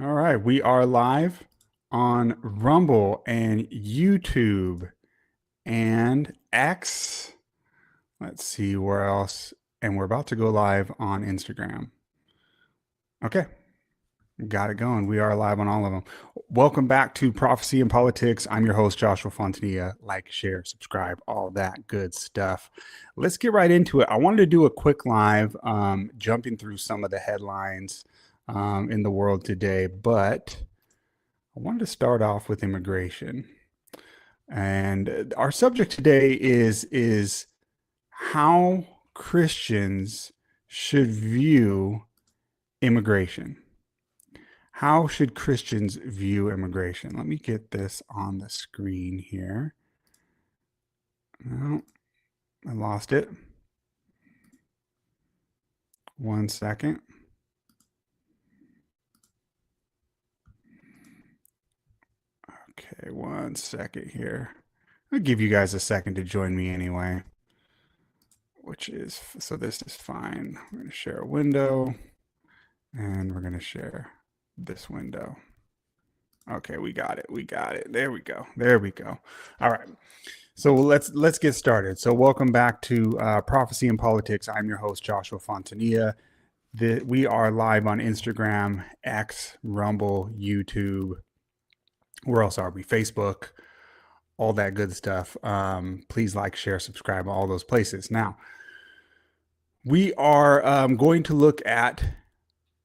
All right, we are live on Rumble and YouTube and X. Let's see where else. And we're about to go live on Instagram. Okay, got it going. We are live on all of them. Welcome back to Prophecy and Politics. I'm your host, Joshua Fontanilla. Like, share, subscribe, all that good stuff. Let's get right into it. I wanted to do a quick live, jumping through some of the headlines in the world today, but I wanted to start off with immigration. And our subject today is how Christians should view immigration. How should Christians view immigration? Let me get this on the screen here. No, I lost it. One second. Okay, one second here. I'll give you guys a second to join me anyway, which is, so this is fine. I'm going to share a window and we're going to share this window. Okay, we got it. We got it. There we go. There we go. All right. So let's get started. So welcome back to Prophecy and Politics. I'm your host Joshua Fontanilla. We are live on Instagram, X, Rumble, YouTube. Where else are we? Facebook, all that good stuff. Please like, share, subscribe, all those places. Now, we are going to look at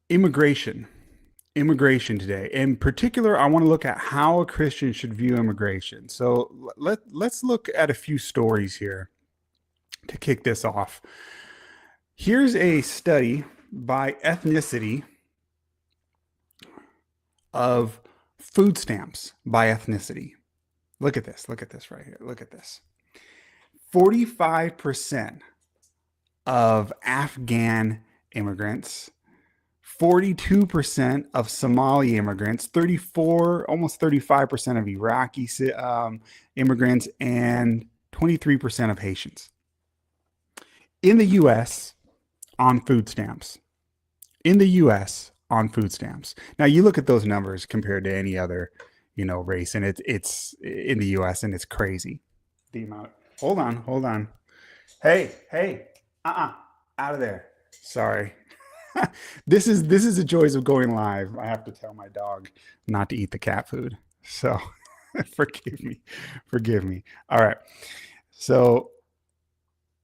immigration today. In particular, I want to look at how a Christian should view immigration. So let's look at a few stories here to kick this off. Here's a study by ethnicity of food stamps by ethnicity. Look at this. Look at this right here. Look at this. 45% of Afghan immigrants, 42% of Somali immigrants, 34, almost 35% of Iraqi immigrants, and 23% of Haitians in the U.S. on food stamps. In the U.S. on food stamps. Now you look at those numbers compared to any other, race, and it's in the U.S. and it's crazy. The amount. Hold on. Hey, out of there. Sorry. This is the joys of going live. I have to tell my dog not to eat the cat food. So forgive me. All right. So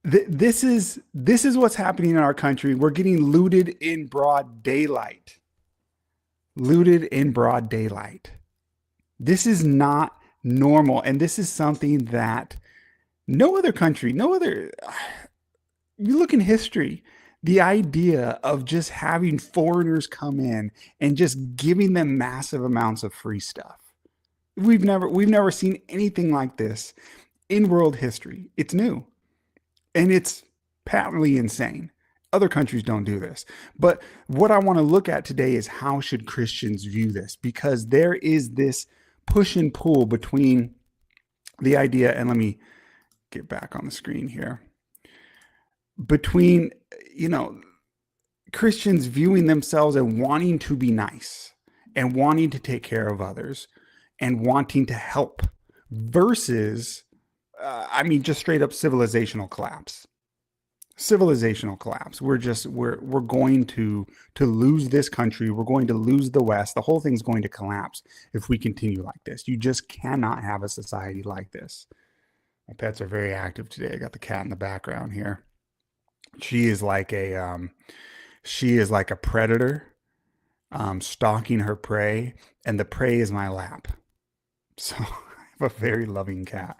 this is what's happening in our country. We're getting looted in broad daylight. Looted in broad daylight. This is not normal, and this is something that no other country, you look in history, the idea of just having foreigners come in and just giving them massive amounts of free stuff. We've never seen anything like this in world history. It's new and it's patently insane. Other countries don't do this. But what I want to look at today is how should Christians view this? Because there is this push and pull between the idea, and let me get back on the screen here, between, Christians viewing themselves and wanting to be nice and wanting to take care of others and wanting to help versus, just straight up civilizational collapse. We're going to lose this country. We're going to lose the West. The whole thing's going to collapse if we continue like this. You just cannot have a society like this. My pets are very active today. I got the cat in the background here. She is like a predator, stalking her prey, and the prey is my lap. So I have a very loving cat.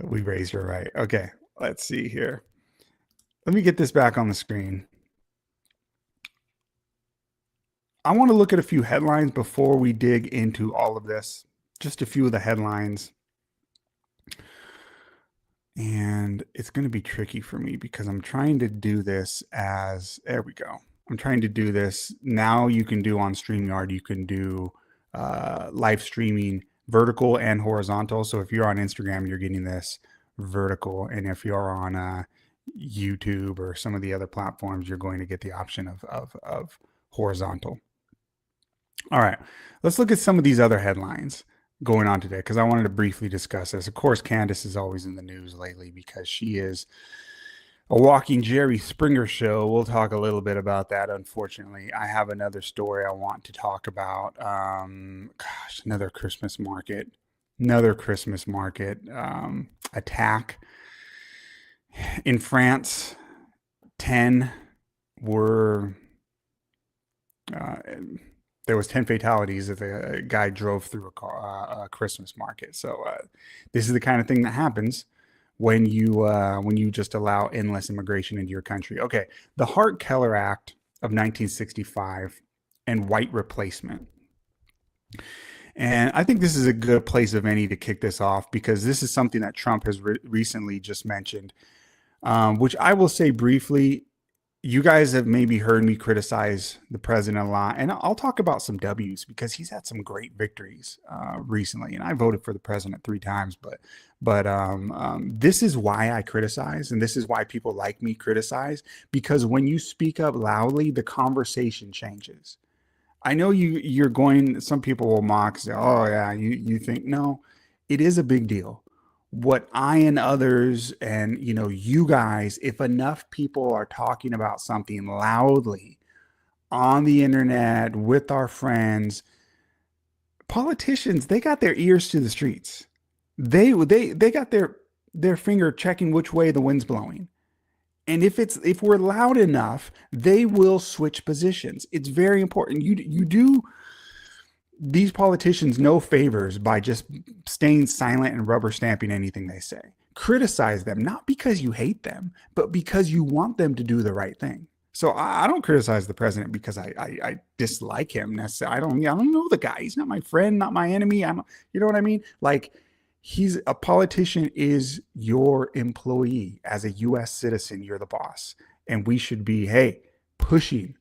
We raised her right. Okay, let's see here. Let me get this back on the screen. I want to look at a few headlines before we dig into all of this. Just a few of the headlines. And it's going to be tricky for me because I'm trying to do this there we go. I'm trying to do this. Now you can do on StreamYard, you can do live streaming vertical and horizontal. So if you're on Instagram, you're getting this vertical. And if you're on YouTube or some of the other platforms, you're going to get the option of horizontal. All right, let's look at some of these other headlines going on today because I wanted to briefly discuss this. Of course, Candace is always in the news lately because she is a walking Jerry Springer show. We'll talk a little bit about that. Unfortunately, I have another story I want to talk about. Another Christmas market attack in France. 10 were uh, there was 10 fatalities if a guy drove through a Christmas market. So this is the kind of thing that happens when you just allow endless immigration into your country. Okay, the Hart-Keller Act of 1965 and white replacement. And I think this is a good place of any to kick this off because this is something that Trump has recently just mentioned, which I will say briefly. You guys have maybe heard me criticize the president a lot, and I'll talk about some W's because he's had some great victories recently, and I voted for the president 3 times. But this is why I criticize, and this is why people like me criticize, because when you speak up loudly, the conversation changes. I know you're going. Some people will mock, say, "Oh yeah, you think no." It is a big deal. What I and others, and you guys, if enough people are talking about something loudly on the internet with our friends, politicians, they got their ears to the streets. They got their finger checking which way the wind's blowing. And if we're loud enough, they will switch positions. It's very important. You do these politicians no favors by just staying silent and rubber stamping anything they say. Criticize them, not because you hate them, but because you want them to do the right thing. So I don't criticize the president because I dislike him necessarily. I don't know the guy. He's not my friend, not my enemy. You know what I mean? Like, he's a politician is your employee. As a US citizen, you're the boss. And we should be, hey, pushing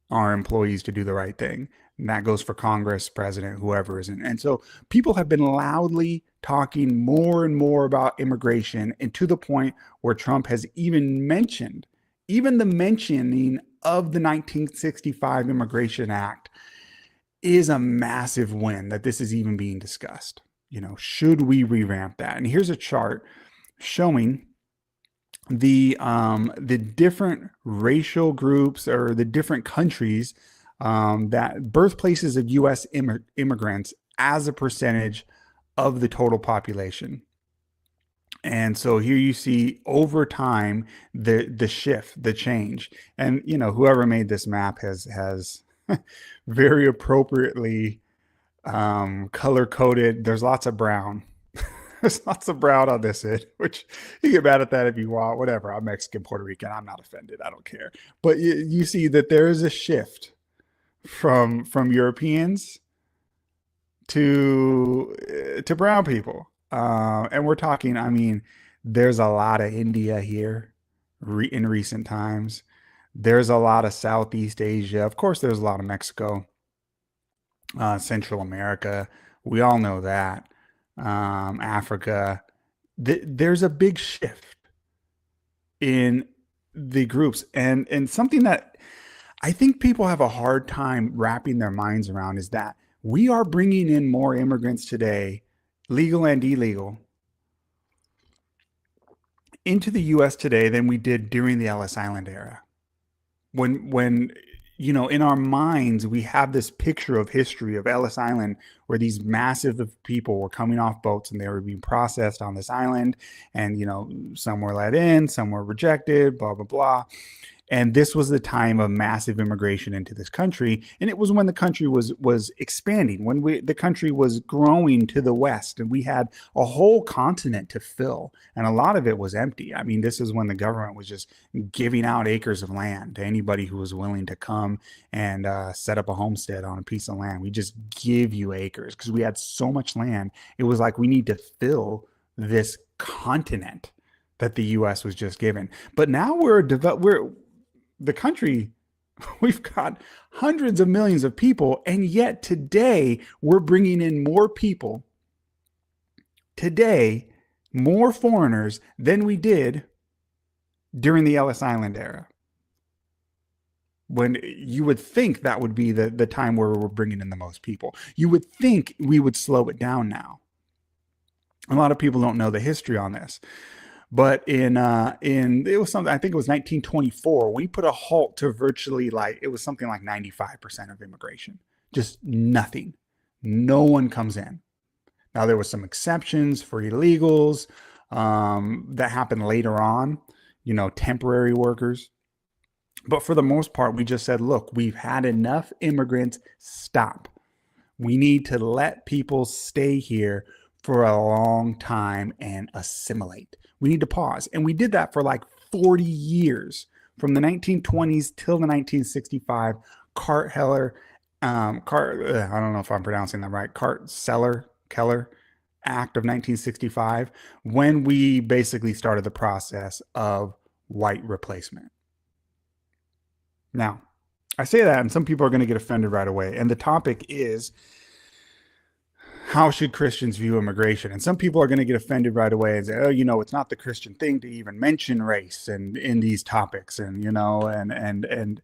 our employees to do the right thing. And that goes for Congress, president, whoever is in. And so people have been loudly talking more and more about immigration, and to the point where Trump has even mentioned, even the mentioning of the 1965 Immigration Act is a massive win that this is even being discussed. Should we revamp that? And here's a chart showing the different racial groups or the different countries that birthplaces of U.S. immigrants as a percentage of the total population. And so here you see over time the shift, the change, and whoever made this map has very appropriately color coded. There's lots of brown. There's lots of brown on this end, which you get mad at that if you want. Whatever. I'm Mexican, Puerto Rican. I'm not offended. I don't care. But you see that there is a shift from Europeans to brown people, and we're talking. I mean, there's a lot of India here in recent times. There's a lot of Southeast Asia. Of course, there's a lot of Mexico, Central America. We all know that. Africa. There's a big shift in the groups, and something that I think people have a hard time wrapping their minds around is that we are bringing in more immigrants today, legal and illegal, into the U.S. today than we did during the Ellis Island era. When in our minds we have this picture of history of Ellis Island where these massive of people were coming off boats and they were being processed on this island, and some were let in, some were rejected, blah blah blah. And this was the time of massive immigration into this country, and it was when the country was expanding, when the country was growing to the west, and we had a whole continent to fill, and a lot of it was empty. I mean, this is when the government was just giving out acres of land to anybody who was willing to come and set up a homestead on a piece of land. We just give you acres because we had so much land. It was like we need to fill this continent that the U.S. was just given. But now we're the country, we've got hundreds of millions of people, and yet today we're bringing in more people today, more foreigners than we did during the Ellis Island era. when you would think that would be the time where we're bringing in the most people. You would think we would slow it down now. A lot of people don't know the history on this, but in it was something, I think it was 1924, we put a halt to virtually, like, it was something like 95% of immigration. Just nothing. No one comes in. Now there was some exceptions for illegals that happened later on, temporary workers. But for the most part, we just said, look, we've had enough immigrants. Stop. We need to let people stay here for a long time and assimilate. We need to pause. And we did that for like 40 years, from the 1920s till the 1965 Cart-Heller, I don't know if I'm pronouncing that right, Cart-Keller Act of 1965, when we basically started the process of white replacement. Now, I say that, and some people are going to get offended right away. And the topic is, how should Christians view immigration? And some people are going to get offended right away and say, oh, it's not the Christian thing to even mention race and in these topics. And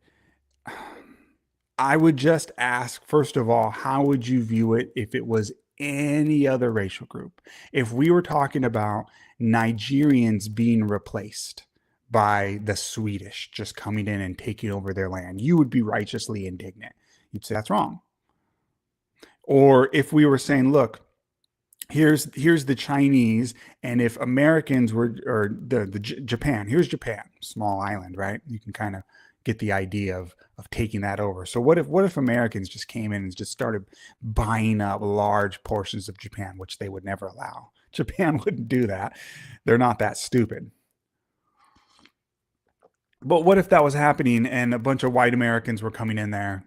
I would just ask, first of all, how would you view it if it was any other racial group? If we were talking about Nigerians being replaced by the Swedish just coming in and taking over their land, you would be righteously indignant. You'd say that's wrong. Or if we were saying, look, here's the Chinese, and if Americans were, or the Japan, here's Japan, small island, right? You can kind of get the idea of taking that over. So what if Americans just came in and just started buying up large portions of Japan, which they would never allow? Japan wouldn't do that. They're not that stupid. But what if that was happening and a bunch of white Americans were coming in there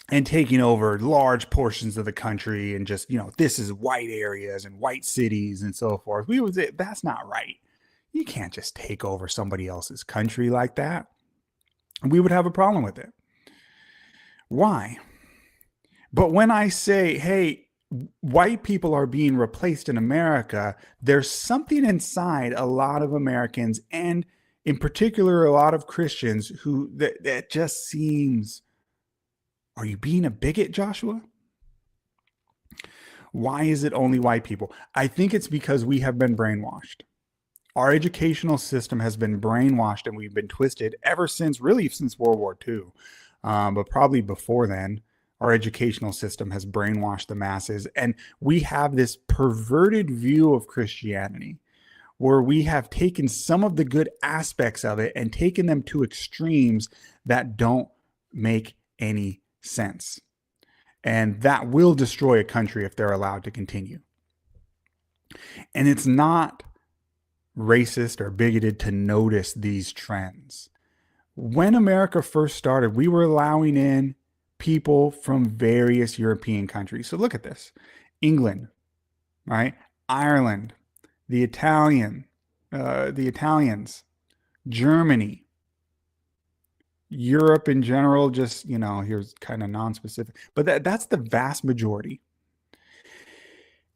and taking over large portions of the country, and just, this is white areas and white cities and so forth? We would say, that's not right. You can't just take over somebody else's country like that. We would have a problem with it. Why? But when I say, hey, white people are being replaced in America, there's something inside a lot of Americans, and in particular a lot of Christians, who that just seems, are you being a bigot, Joshua? Why is it only white people? I think it's because we have been brainwashed. Our educational system has been brainwashed, and we've been twisted ever since World War II. But probably before then, our educational system has brainwashed the masses. And we have this perverted view of Christianity, where we have taken some of the good aspects of it and taken them to extremes that don't make any sense. And that will destroy a country if they're allowed to continue. And it's not racist or bigoted to notice these trends. When America first started, we were allowing in people from various European countries. So look at this: England, right? Ireland, the Italians, Germany, Europe in general. Just, here's kind of non-specific, but that's the vast majority.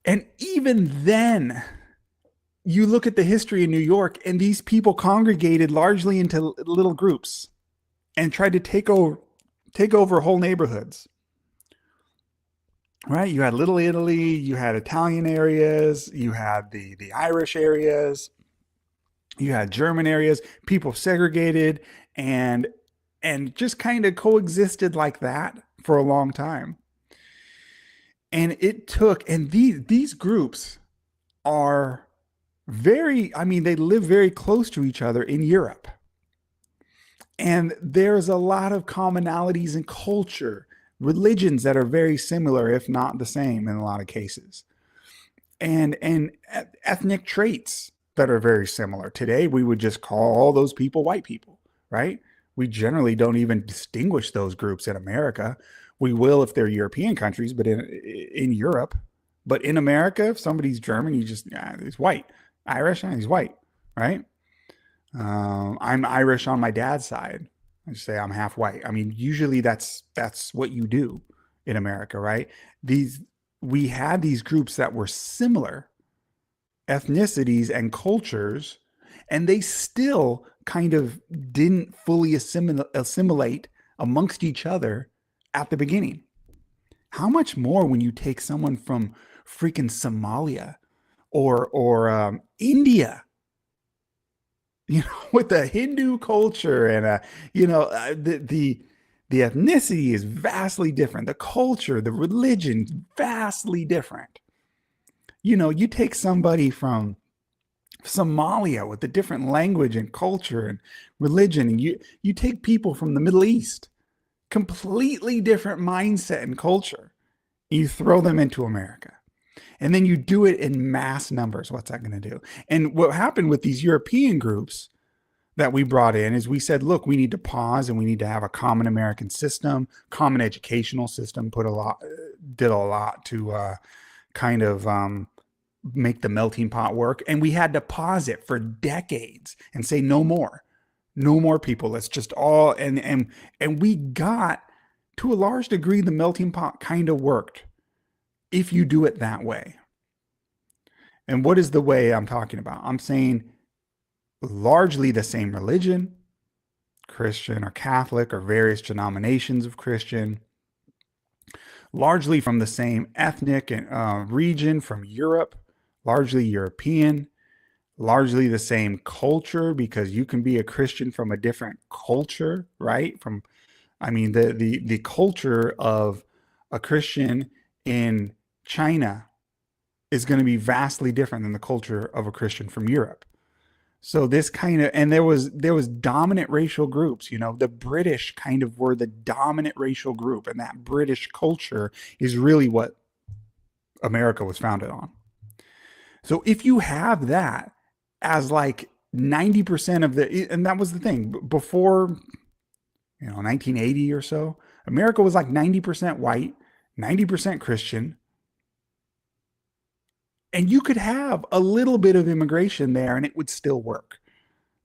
And even then, you look at the history in New York, and these people congregated largely into little groups and tried to take over whole neighborhoods. Right? You had Little Italy, you had Italian areas, you had the Irish areas, you had German areas. People segregated and just kind of coexisted like that for a long time. And it took, and these groups are they live very close to each other in Europe. And there's a lot of commonalities in culture, religions that are very similar, if not the same in a lot of cases, and ethnic traits that are very similar. Today, we would just call all those people white people, right? We generally don't even distinguish those groups in America. We will if they're European countries, but in Europe. But in America, if somebody's German, he's white. Irish, he's white, right? I'm Irish on my dad's side. I just say I'm half white. Usually that's what you do in America, right? We had these groups that were similar ethnicities and cultures, and they still kind of didn't fully assimilate amongst each other at the beginning. How much more when you take someone from freaking Somalia or India, with the Hindu culture and the ethnicity is vastly different. The culture, the religion, vastly different. You take somebody from Somalia with a different language and culture and religion, and you take people from the Middle East, completely different mindset and culture. You throw them into America. And then you do it in mass numbers. What's that going to do? And what happened with these European groups that we brought in is we said, look, we need to pause and we need to have a common American system, common educational system, did a lot to kind of make the melting pot work. And we had to pause it for decades and say, no more people. Let's just all, and we got, to a large degree, the melting pot kind of worked if you do it that way. And what is the way I'm talking about? I'm saying largely the same religion, Christian or Catholic or various denominations of Christian, largely from the same ethnic and region from Europe, largely European, largely the same culture, because you can be a Christian from a different culture, right? The culture of a Christian in China is going to be vastly different than the culture of a Christian from Europe. So this kind of, and there was dominant racial groups, the British kind of were the dominant racial group, and that British culture is really what America was founded on. So if you have that as like 90% of and that was the thing before, 1980 or so, America was like 90% white, 90% Christian. And you could have a little bit of immigration there and it would still work.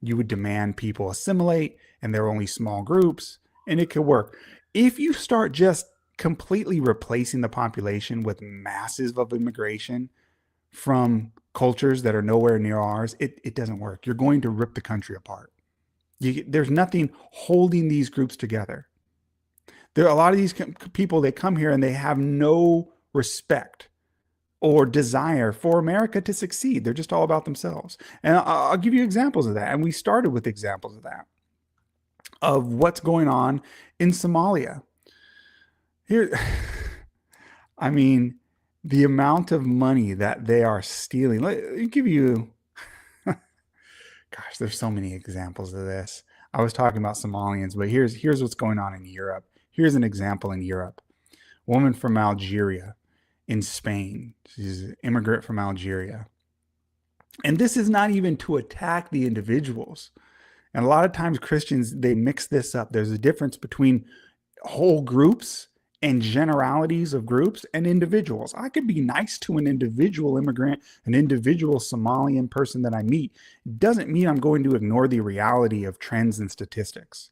You would demand people assimilate and there are only small groups and it could work. If you start just completely replacing the population with masses of immigration from cultures that are nowhere near ours, it doesn't work. You're going to rip the country apart. There's nothing holding these groups together. There are a lot of these people, they come here and they have no respect or desire for America to succeed. They're just all about themselves. And I'll give you examples of that. And we started with examples of that, of what's going on in Somalia. Here, the amount of money that they are stealing. Let me give you, gosh, there's so many examples of this. I was talking about Somalians, but here's what's going on in Europe. Here's an example in Europe. A woman from Algeria in Spain. She's an immigrant from Algeria. And this is not even to attack the individuals. And a lot of times Christians, they mix this up. There's a difference between whole groups and generalities of groups and individuals. I could be nice to an individual immigrant, an individual Somalian person that I meet. It doesn't mean I'm going to ignore the reality of trends and statistics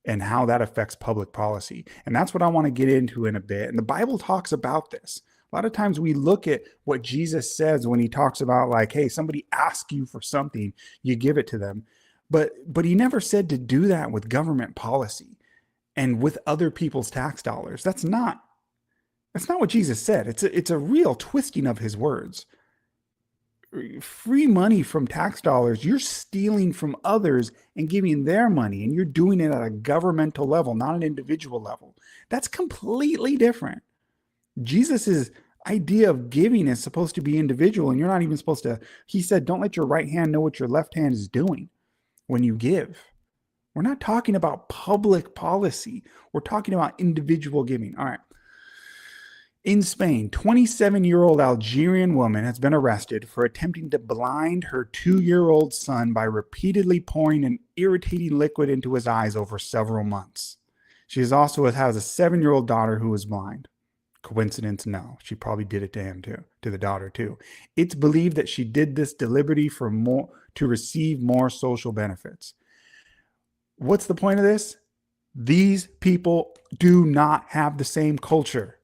and how that affects public policy. And that's what I want to get into in a bit. And the Bible talks about this. A lot of times we look at what Jesus says when he talks about like, hey, somebody asks you for something, you give it to them. But he never said to do that with government policy and with other people's tax dollars. That's not what Jesus said. It's a real twisting of his words. Free money from tax dollars, you're stealing from others and giving their money, and you're doing it at a governmental level, not an individual level. That's completely different. Jesus's idea of giving is supposed to be individual, and you're not even supposed to. He said, don't let your right hand know what your left hand is doing when you give. We're not talking about public policy. We're talking about individual giving. All right. In Spain, 27-year-old Algerian woman has been arrested for attempting to blind her 2-year-old son by repeatedly pouring an irritating liquid into his eyes over several months. She also has a 7-year-old daughter who is blind. Coincidence? No. She probably did it to him too, to the daughter too. It's believed that she did this deliberately to receive more social benefits. What's the point of this? These people do not have the same culture.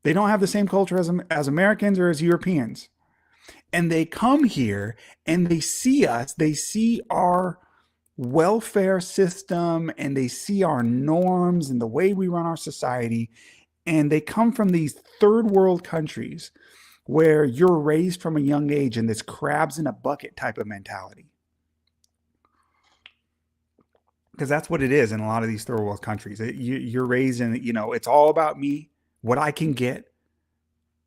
They don't have the same culture as Americans or as Europeans. And they come here and they see us, they see our welfare system and they see our norms and the way we run our society, and they come from these third world countries where you're raised from a young age in this crabs in a bucket type of mentality. Because that's what it is in a lot of these third world countries. You're raised in, it's all about me, what I can get,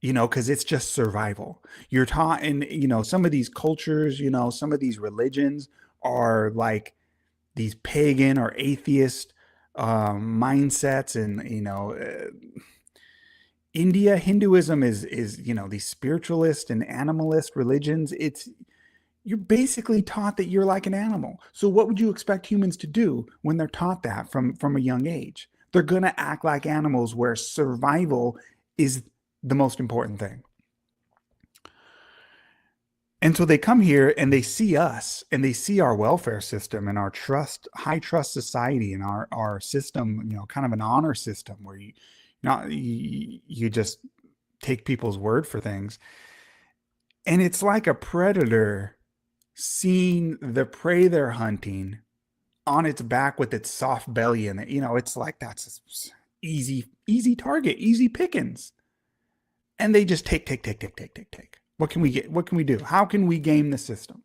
because it's just survival. You're taught in, some of these cultures, some of these religions are like these pagan or atheist mindsets, and India, Hinduism is these spiritualist and animalist religions. You're basically taught that you're like an animal. So what would you expect humans to do when they're taught that from a young age? They're going to act like animals where survival is the most important thing. And so they come here and they see us and they see our welfare system and our high trust society, and our system, kind of an honor system where you just take people's word for things. And it's like a predator seeing the prey they're hunting on its back with its soft belly in it. It's like that's easy target, easy pickings. And they just take. What can we get? What can we do? How can we game the system?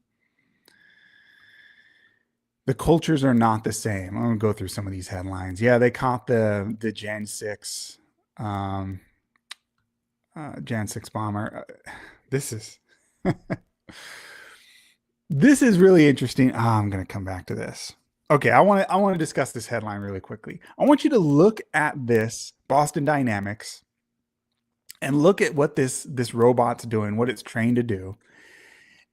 The cultures are not the same. I'm going to go through some of these headlines. Yeah, they caught the Jan 6 Jan 6 bomber. This is this is really interesting. I'm going to come back to this. Okay, I want to discuss this headline really quickly. I want you to look at this Boston Dynamics and look at what this robot's doing, what it's trained to do.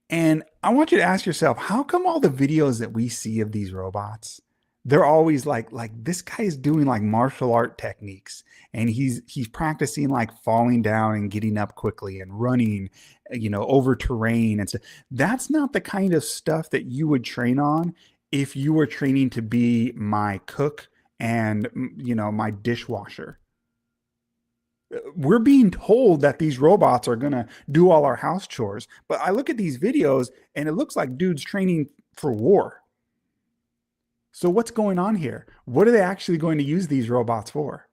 And I want you to ask yourself, how come all the videos that we see of these robots, they're always like this guy is doing like martial art techniques, and he's practicing like falling down and getting up quickly and running, over terrain. And so that's not the kind of stuff that you would train on if you were training to be my cook and, my dishwasher. We're being told that these robots are going to do all our house chores. But I look at these videos and it looks like dudes training for war. So what's going on here? What are they actually going to use these robots for?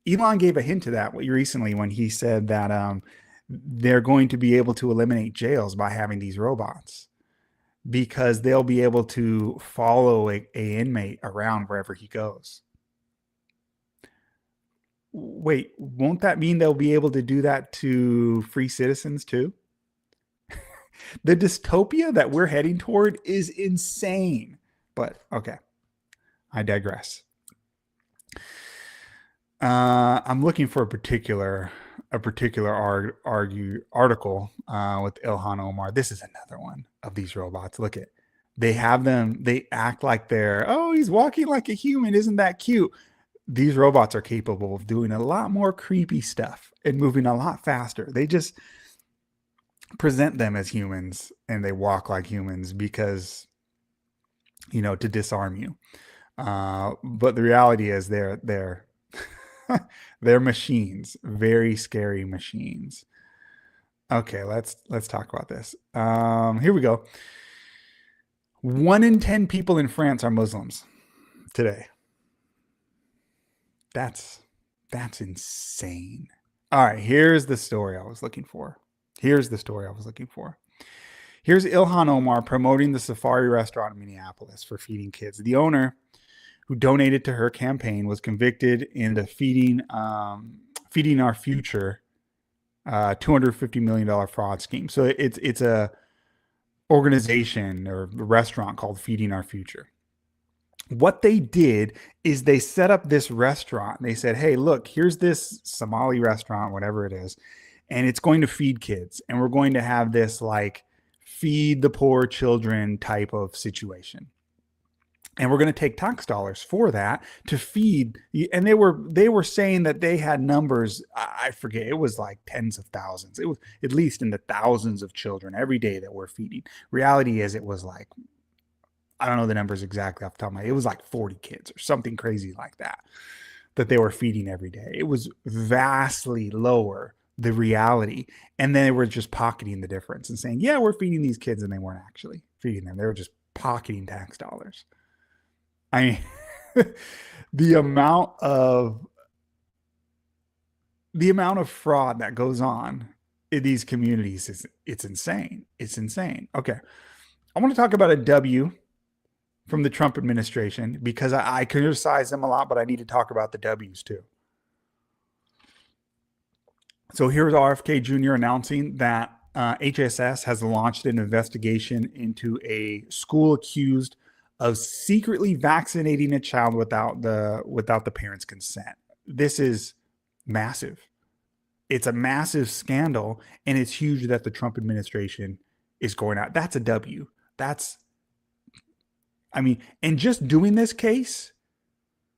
Elon gave a hint to that recently when he said that they're going to be able to eliminate jails by having these robots, because they'll be able to follow a inmate around wherever he goes. Wait, won't that mean they'll be able to do that to free citizens too? The dystopia that we're heading toward is insane. But okay, I digress. I'm looking for a particular article with Ilhan Omar. This is another one of these robots. Look at, they have them. They act like he's walking like a human. Isn't that cute? These robots are capable of doing a lot more creepy stuff and moving a lot faster. They just present them as humans and they walk like humans because, to disarm you. But the reality is they're they're machines, very scary machines. Okay, let's talk about this. Here we go. 1 in 10 people in France are Muslims today. That's insane. All right, here's the story I was looking for. Here's Ilhan Omar promoting the Safari restaurant in Minneapolis for feeding kids. The owner, who donated to her campaign, was convicted in the Feeding Our Future $250 million fraud scheme. So it's a organization or restaurant called Feeding Our Future. What they did is they set up this restaurant. They said, hey, look, here's this Somali restaurant, whatever it is, and it's going to feed kids. And we're going to have this like feed the poor children type of situation. And we're going to take tax dollars for that to feed. And they were saying that they had numbers. I forget. It was like tens of thousands. It was at least in the thousands of children every day that we're feeding. Reality is it was like, I don't know the numbers exactly off the top of my head. It was like 40 kids or something crazy like that they were feeding every day. It was vastly lower, the reality. And then they were just pocketing the difference and saying, yeah, we're feeding these kids. And they weren't actually feeding them. They were just pocketing tax dollars. I mean, the amount of fraud that goes on in these communities it's insane. It's insane. Okay. I want to talk about a W from the Trump administration because I criticize them a lot, but I need to talk about the W's too. So here's RFK Jr. announcing that HSS has launched an investigation into a school accused of secretly vaccinating a child without the parents' consent. This is massive. It's a massive scandal, and it's huge that the Trump administration is going out. That's a W. And just doing this case,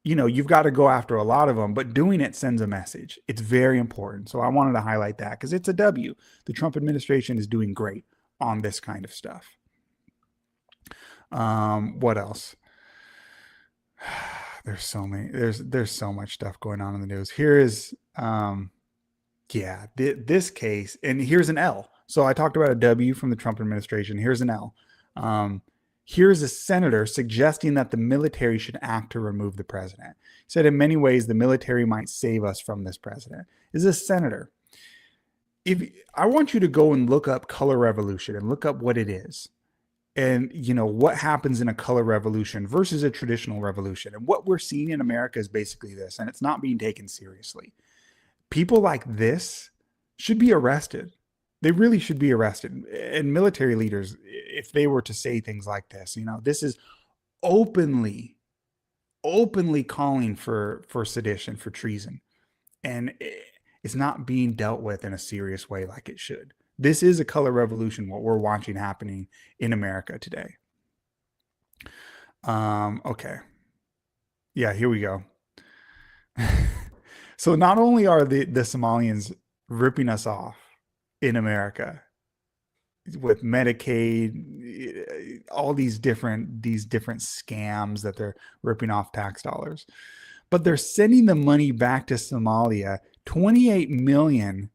you've got to go after a lot of them, but doing it sends a message. It's very important. So I wanted to highlight that because it's a W. The Trump administration is doing great on this kind of stuff. What else? There's so many. There's so much stuff going on in the news. Here is, this case, and here's an L. So I talked about a W from the Trump administration. Here's an L. Here's a senator suggesting that the military should act to remove the president. He said, in many ways, the military might save us from this president. This is a senator. If I want you to go and look up color revolution and look up what it is, and what happens in a color revolution versus a traditional revolution. And what we're seeing in America is basically this, and it's not being taken seriously. People like this should be arrested. They really should be arrested. And military leaders, if they were to say things like this, this is openly calling for sedition, for treason. And it's not being dealt with in a serious way like it should. This is a color revolution, what we're watching happening in America today. Okay. Yeah, here we go. So not only are the Somalians ripping us off in America with Medicaid, all these different scams that they're ripping off tax dollars, but they're sending the money back to Somalia. 28 million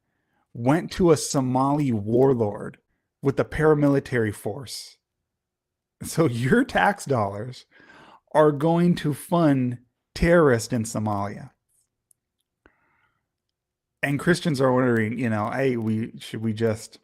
went to a Somali warlord with a paramilitary force. So your tax dollars are going to fund terrorists in Somalia. And Christians are wondering, hey, should we just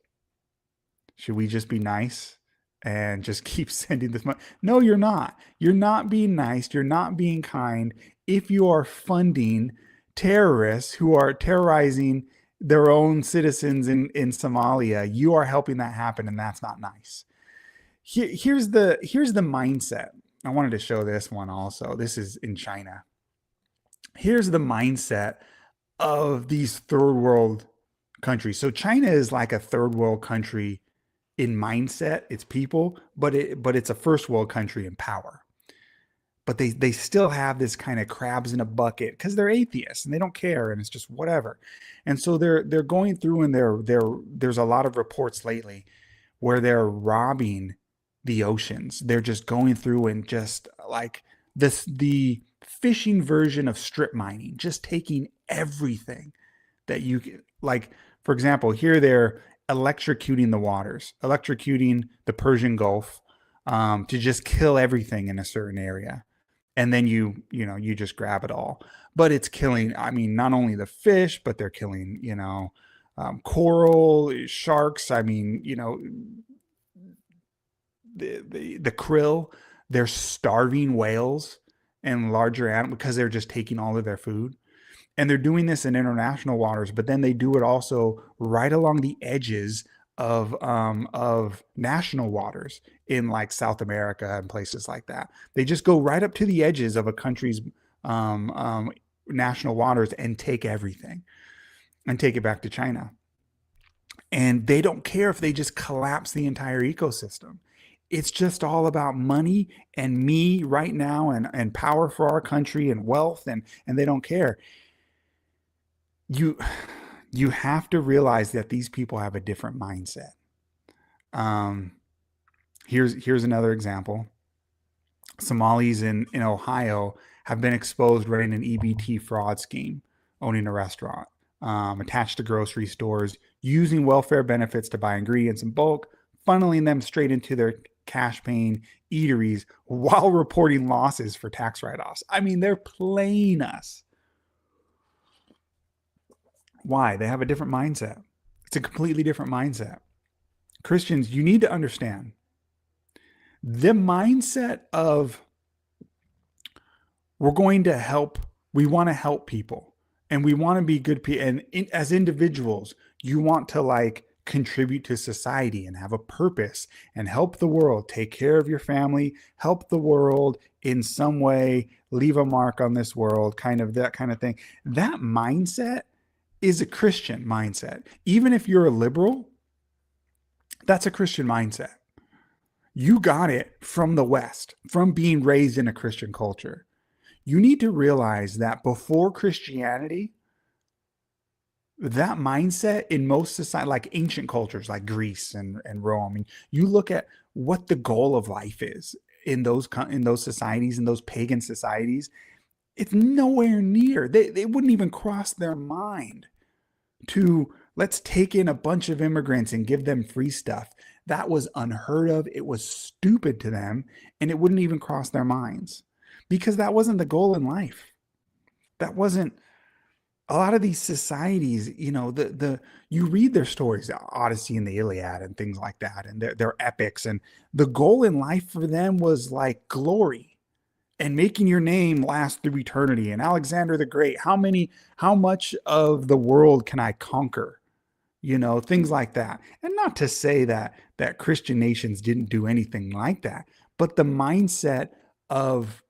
be nice and just keep sending this money? No, you're not. You're not being nice. You're not being kind if you are funding terrorists who are terrorizing their own citizens in Somalia. You are helping that happen, and that's not nice. Here's the mindset. I wanted to show this one also. This is in China. Here's the mindset of these third world countries. So China is like a third world country in mindset, it's people, but it's a first world country in power. But they still have this kind of crabs in a bucket because they're atheists and they don't care, and it's just whatever. And so they're going through, and there's a lot of reports lately where they're robbing the oceans. They're just going through and just like the fishing version of strip mining, just taking everything that you can. Like, for example, here they're electrocuting the waters, electrocuting the Persian Gulf, to just kill everything in a certain area. And then you just grab it all. But it's killing, not only the fish, but they're killing, coral, sharks. The krill, they're starving whales and larger animals because they're just taking all of their food. And they're doing this in international waters, but then they do it also right along the edges of national waters in like South America and places like that. They just go right up to the edges of a country's national waters and take everything and take it back to China. And they don't care if they just collapse the entire ecosystem. It's just all about money and me right now, and power for our country and wealth, and they don't care. You have to realize that these people have a different mindset. Here's another example. Somalis in Ohio have been exposed running an EBT fraud scheme, owning a restaurant, attached to grocery stores, using welfare benefits to buy ingredients in bulk, funneling them straight into their cash paying eateries while reporting losses for tax write-offs. I mean, they're playing us. Why? They have a different mindset. It's a completely different mindset. Christians, you need to understand the mindset of we're going to help, we want to help people and we want to be good people. And as individuals, you want to like contribute to society and have a purpose and help the world, take care of your family, help the world in some way, leave a mark on this world, kind of that kind of thing. That mindset is a Christian mindset. Even if you're a liberal, that's a Christian mindset. You got it from the West, from being raised in a Christian culture. You need to realize that before Christianity, that mindset in most society, like ancient cultures like Greece and Rome, and you look at what the goal of life is in those societies, in those pagan societies, it's nowhere near. They wouldn't even cross their mind to let's take in a bunch of immigrants and give them free stuff. That was unheard of. It was stupid to them, and it wouldn't even cross their minds because that wasn't the goal in life. That wasn't a lot of these societies, you know, you read their stories, the Odyssey and the Iliad and things like that, and their epics, and the goal in life for them was like glory and making your name last through eternity. And Alexander the Great, how much of the world can I conquer? You know, things like that. And not to say that Christian nations didn't do anything like that, but the mindset of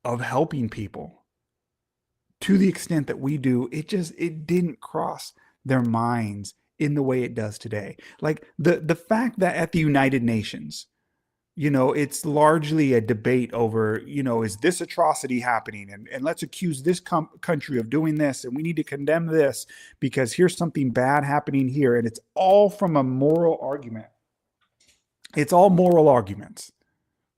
helping people to the extent that we do, it didn't cross their minds in the way it does today. Like the fact that at the United Nations, you know, it's largely a debate over, you know, is this atrocity happening? And let's accuse this country of doing this. And we need to condemn this because here's something bad happening here. And it's all from a moral argument. It's all moral arguments.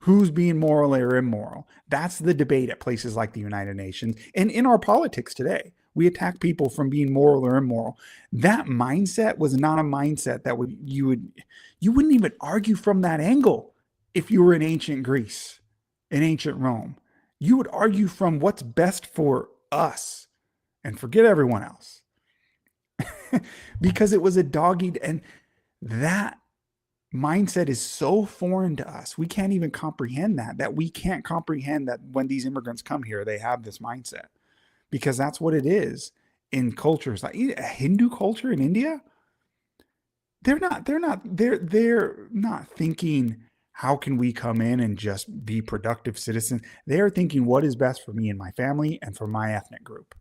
Who's being moral or immoral? That's the debate at places like the United Nations. And in our politics today, we attack people from being moral or immoral. That mindset was not a mindset that you wouldn't even argue from that angle. If you were in ancient Greece, in ancient Rome, you would argue from what's best for us and forget everyone else. Because it was a dog-eat, and that mindset is so foreign to us. We can't even comprehend that we can't comprehend that when these immigrants come here, they have this mindset, because that's what it is in cultures like a Hindu culture in India. They're not thinking, how can we come in and just be productive citizens? They're thinking, what is best for me and my family and for my ethnic group?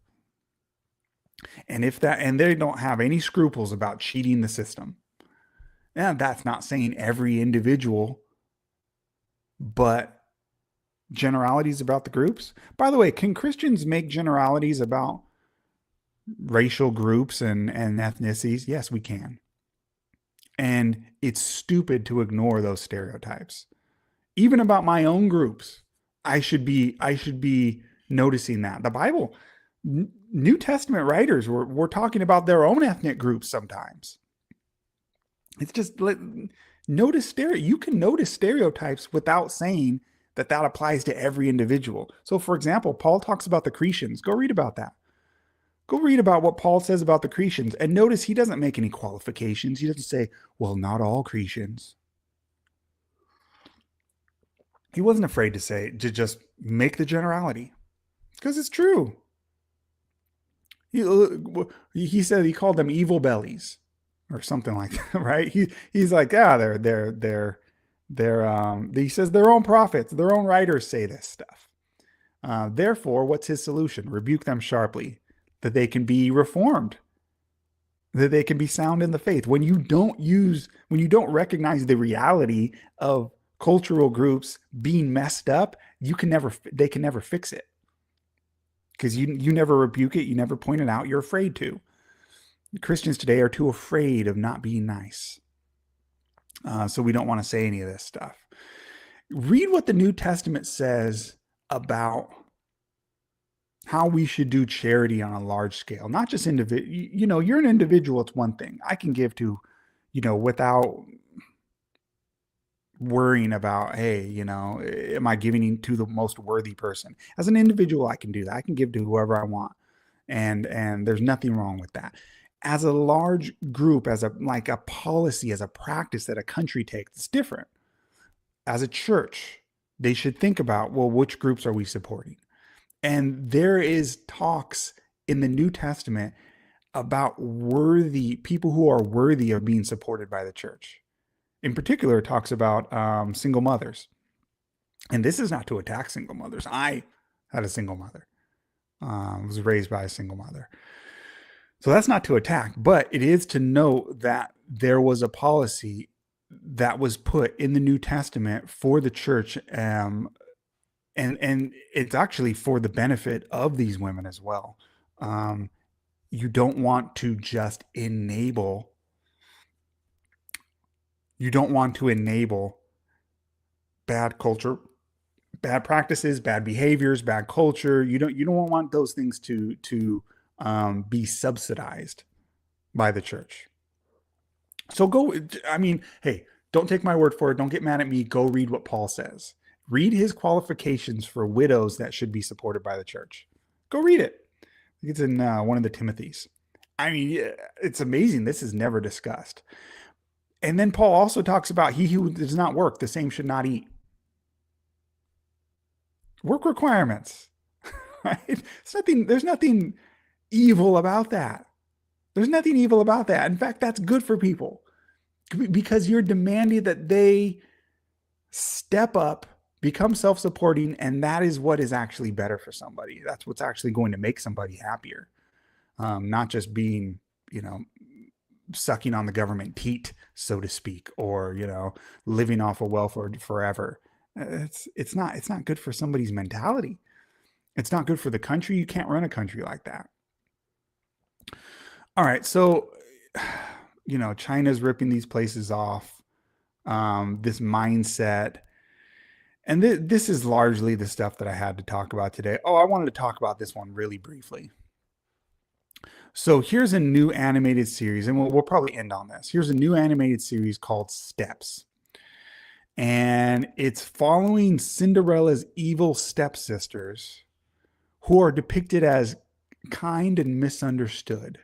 And they don't have any scruples about cheating the system. And that's not saying every individual, but generalities about the groups. By the way, can Christians make generalities about racial groups and ethnicities? Yes, we can. And it's stupid to ignore those stereotypes. Even about my own groups, I should be noticing that. The Bible, New Testament writers were talking about their own ethnic groups sometimes. It's just notice you can notice stereotypes without saying that applies to every individual. So for example, Paul talks about the Cretans. Go read about that. Go read about what Paul says about the Cretans, and notice he doesn't make any qualifications. He doesn't say, well, not all Cretans. He wasn't afraid to just make the generality, because it's true. He said he called them evil bellies or something like that, right? He's like, they're he says their own prophets, their own writers say this stuff. Therefore, what's his solution? Rebuke them sharply, that they can be reformed, that they can be sound in the faith. When you don't recognize the reality of cultural groups being messed up, they can never fix it. Because you never rebuke it, you never point it out, you're afraid to. Christians today are too afraid of not being nice. So we don't want to say any of this stuff. Read what the New Testament says about how we should do charity on a large scale, not just individual. You know, you're an individual, it's one thing. I can give to, without worrying about, hey, am I giving to the most worthy person? As an individual, I can do that. I can give to whoever I want. And there's nothing wrong with that. As a large group, as a policy, as a practice that a country takes, it's different. As a church, they should think about, well, which groups are we supporting? And there is talks in the New Testament about worthy people who are worthy of being supported by the church. In particular, it talks about single mothers. And this is not to attack single mothers. I had a single mother, was raised by a single mother. So that's not to attack, but it is to note that there was a policy that was put in the New Testament for the church, and it's actually for the benefit of these women as well. You don't want to just enable. You don't want to enable bad culture, bad practices, bad behaviors, bad culture. You don't want those things to be subsidized by the church. So hey, don't take my word for it. Don't get mad at me. Go read what Paul says. Read his qualifications for widows that should be supported by the church. Go read it. It's in one of the Timothys. I mean, it's amazing. This is never discussed. And then Paul also talks about he who does not work, the same should not eat. Work requirements. Right? There's nothing evil about that. There's nothing evil about that. In fact, that's good for people because you're demanding that they step up, become self-supporting, and that is what is actually better for somebody. That's what's actually going to make somebody happier. Not just being, sucking on the government teat, so to speak, or, living off of welfare forever. It's not good for somebody's mentality. It's not good for the country. You can't run a country like that. All right. So, China's ripping these places off, this mindset. And this is largely the stuff that I had to talk about today. Oh, I wanted to talk about this one really briefly. So here's a new animated series, and we'll probably end on this. Here's a new animated series called Steps. And it's following Cinderella's evil stepsisters who are depicted as kind and misunderstood.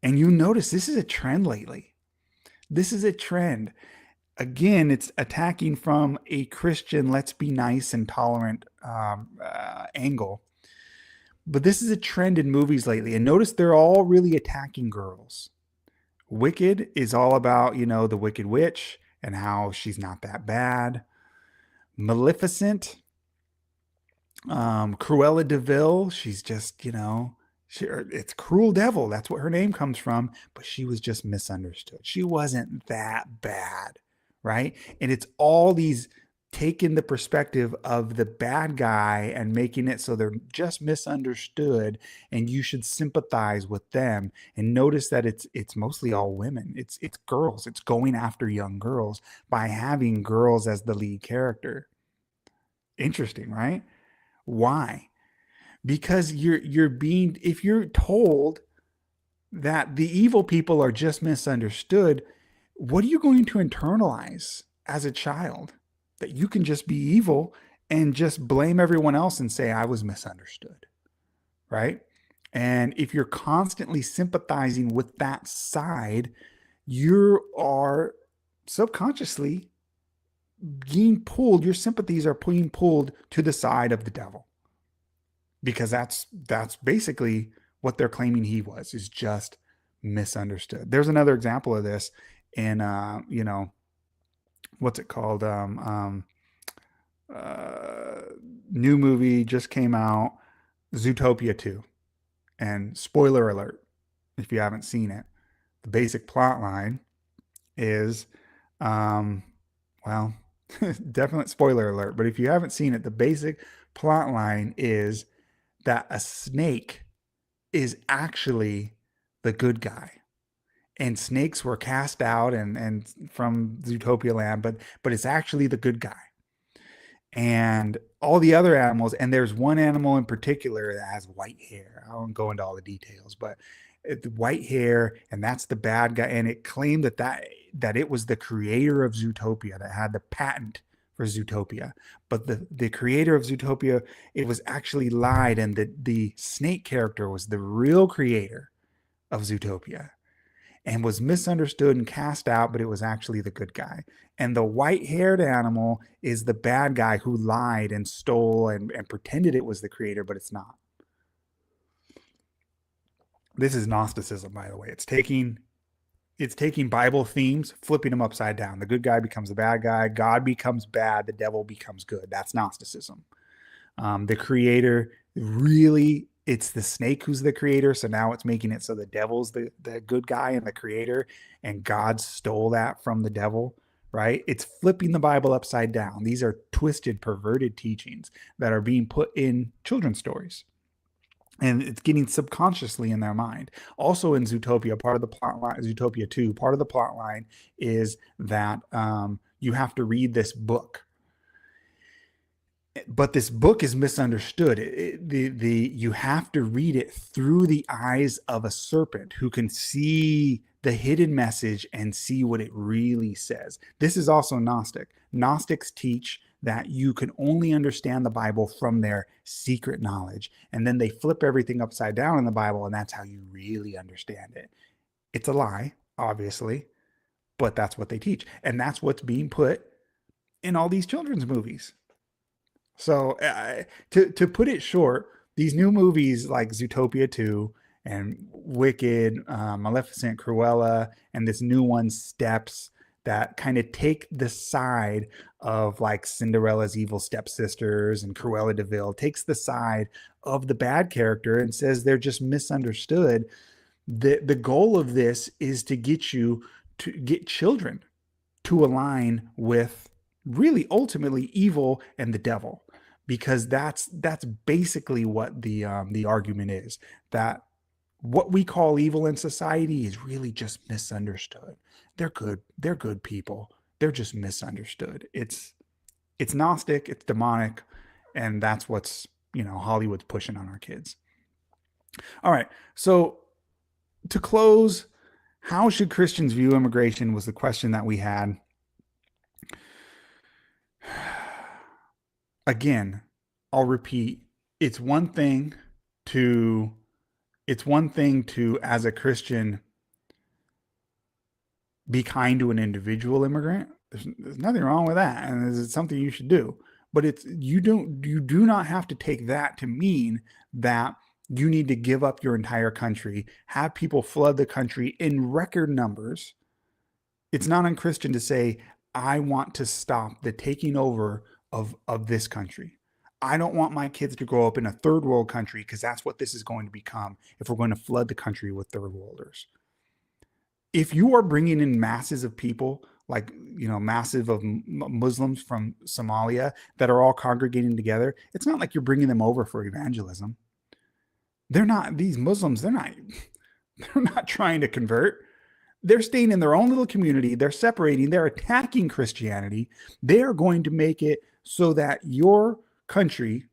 And you notice this is a trend lately. This is a trend. Again, it's attacking from a Christian, let's be nice and tolerant angle. But this is a trend in movies lately. And notice they're all really attacking girls. Wicked is all about, the Wicked Witch and how she's not that bad. Maleficent, Cruella de Vil, she's just, it's Cruel Devil. That's what her name comes from. But she was just misunderstood. She wasn't that bad, right? And it's all these taking the perspective of the bad guy and making it so they're just misunderstood, and you should sympathize with them. And notice that it's mostly all women. It's girls. It's going after young girls by having girls as the lead character. Interesting, right? Why? Because if you're told that the evil people are just misunderstood, what are you going to internalize as a child? That you can just be evil and just blame everyone else and say, I was misunderstood, right? And if you're constantly sympathizing with that side, you are subconsciously being pulled, your sympathies are being pulled to the side of the devil. Because that's basically what they're claiming he was, is just misunderstood. There's another example of this in, what's it called? New movie just came out, Zootopia 2. And spoiler alert, if you haven't seen it, the basic plot line is, definite spoiler alert, but if you haven't seen it, the basic plot line is that a snake is actually the good guy. And snakes were cast out and from Zootopia land, but it's actually the good guy. And all the other animals, and there's one animal in particular that has white hair. I won't go into all the details, but white hair, and that's the bad guy. And it claimed that it was the creator of Zootopia that had the patent for Zootopia. But the creator of Zootopia, it was actually lied, and the snake character was the real creator of Zootopia and was misunderstood and cast out, but it was actually the good guy. And the white-haired animal is the bad guy who lied and stole and pretended it was the creator, but it's not. This is Gnosticism, by the way. It's taking Bible themes, flipping them upside down. The good guy becomes the bad guy. God becomes bad. The devil becomes good. That's Gnosticism. The creator, really, it's the snake who's the creator. So now it's making it so the devil's the good guy and the creator, and God stole that from the devil, right? It's flipping the Bible upside down. These are twisted, perverted teachings that are being put in children's stories. And it's getting subconsciously in their mind. Also in Zootopia, part of the plot line, Zootopia 2, part of the plot line is that you have to read this book. But this book is misunderstood. You have to read it through the eyes of a serpent who can see the hidden message and see what it really says. This is also Gnostic. Gnostics teach that you can only understand the Bible from their secret knowledge. And then they flip everything upside down in the Bible, and that's how you really understand it. It's a lie, obviously, but that's what they teach. And that's what's being put in all these children's movies. So to put it short, these new movies like Zootopia 2 and Wicked, Maleficent, Cruella, and this new one, Steps, that kind of take the side of like Cinderella's evil stepsisters, and Cruella de Vil takes the side of the bad character and says they're just misunderstood. The goal of this is to get children to align with really ultimately evil and the devil, because that's basically what the argument is, that what we call evil in society is really just misunderstood. They're good people. They're just misunderstood. It's Gnostic, it's demonic, and that's what's, Hollywood's pushing on our kids. All right. So to close, how should Christians view immigration was the question that we had. Again, I'll repeat, it's one thing to, as a Christian, be kind to an individual immigrant. There's nothing wrong with that, and it's something you should do. But you do not have to take that to mean that you need to give up your entire country, have people flood the country in record numbers. It's not unchristian to say, I want to stop the taking over of this country. I don't want my kids to grow up in a third world country, because that's what this is going to become if we're going to flood the country with third worlders. If you are bringing in masses of people, like, massive of Muslims from Somalia that are all congregating together, it's not like you're bringing them over for evangelism. These Muslims, they're not trying to convert. They're staying in their own little community. They're separating. They're attacking Christianity. They are going to make it so that your country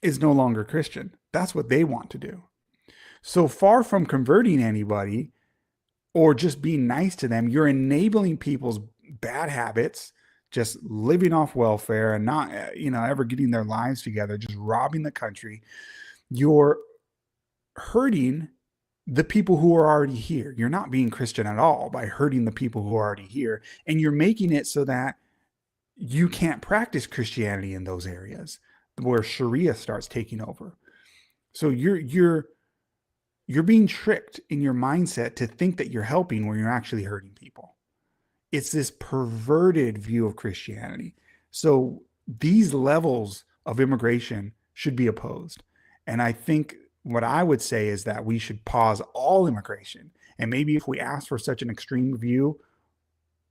is no longer Christian. That's what they want to do. So far from converting anybody or just being nice to them, you're enabling people's bad habits, just living off welfare and not, ever getting their lives together, just robbing the country. You're hurting the people who are already here. You're not being Christian at all by hurting the people who are already here. And you're making it so that you can't practice Christianity in those areas where Sharia starts taking over. So you're being tricked in your mindset to think that you're helping when you're actually hurting people. It's this perverted view of Christianity. So these levels of immigration should be opposed. And I think what I would say is that we should pause all immigration. And maybe if we ask for such an extreme view,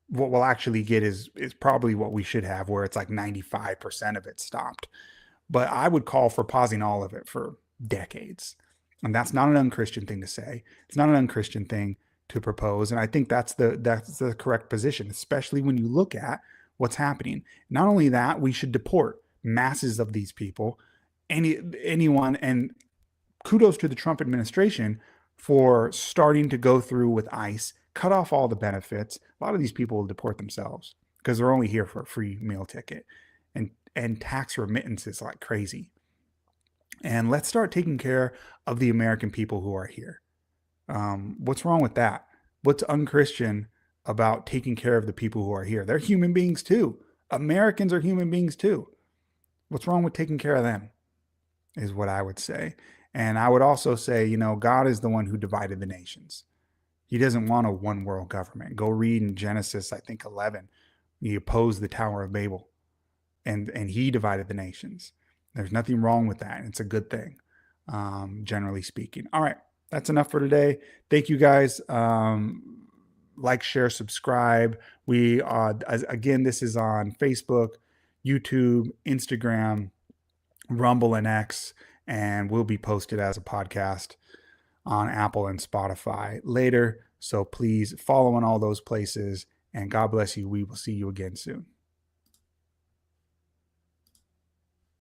what we'll actually get is probably what we should have, where it's like 95% of it stopped. But I would call for pausing all of it for decades. And that's not an unchristian thing to say. It's not an unchristian thing to propose. And I think that's the correct position, especially when you look at what's happening. Not only that, we should deport masses of these people, anyone, and kudos to the Trump administration for starting to go through with ICE, cut off all the benefits. A lot of these people will deport themselves because they're only here for a free meal ticket and tax remittances like crazy. And let's start taking care of the American people who are here. What's wrong with that? What's unchristian about taking care of the people who are here? They're human beings too. Americans are human beings too. What's wrong with taking care of them is what I would say. And I would also say, God is the one who divided the nations. He doesn't want a one world government. Go read in Genesis, I think 11. He opposed the Tower of Babel, and he divided the nations. There's nothing wrong with that. It's a good thing, generally speaking. All right, that's enough for today. Thank you guys. Like, share, subscribe. We again, this is on Facebook, YouTube, Instagram, Rumble, and X, and will be posted as a podcast on Apple and Spotify later. So please follow on all those places, and God bless you. We will see you again soon.